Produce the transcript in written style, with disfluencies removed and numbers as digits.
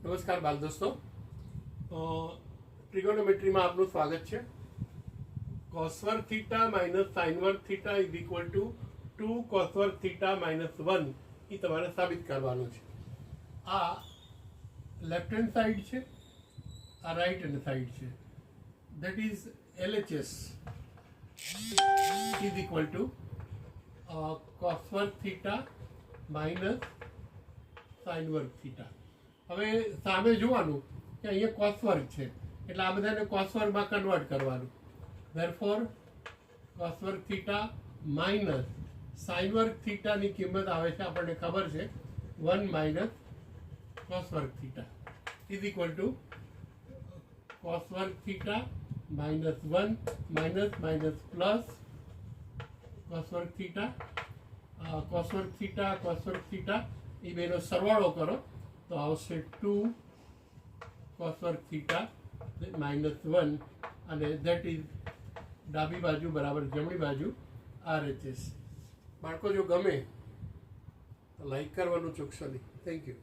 નમસ્કાર બાલ દોસ્તો, ટ્રિગોનોમેટ્રીમાં આપનું સ્વાગત છે. cos વર્ગ થીટા માઇનસ સાઇન વર્ગ theta is equal two 2 cos વર્ગ થીટા માઇનસ 1 એ તમારે સાબિત કરવાનું છે. આ લેફ્ટ હેન્ડ સાઈડ છે, આ રાઈટ હેન્ડ સાઈડ છે. That is LHS is equal two cos વર્ગ થીટા માઇનસ સાઇન વર્ગ થીટા. હવે સામે જોવાનું કે અહીંયા કોસ વર્ગ છે એટલે આ બધાને કોસ વર્ગમાં કન્વર્ટ કરવાનું. ધેરફોર કોસ વર્ગ થીટા માઇનસ સાઇન વર્ગ થીટાની કિંમત આવે છે, આપણને ખબર છે 1 માઇનસ કોસ વર્ગ theta is equal to cos વર્ગ theta minus 1 minus minus plus cos વર્ગ થીટા. કોસ વર્ગ થીટા એ બેનો સરવાળો કરો તો આવશે 2 cos વર્ગ થીટા માઇનસ 1 અને ધેટ ઇઝ ડાબી બાજુ બરાબર જમણી બાજુ RHS. બાળકો જો ગમે તો લાઈક કરવાનું ચૂકશો નહીં. Thank you.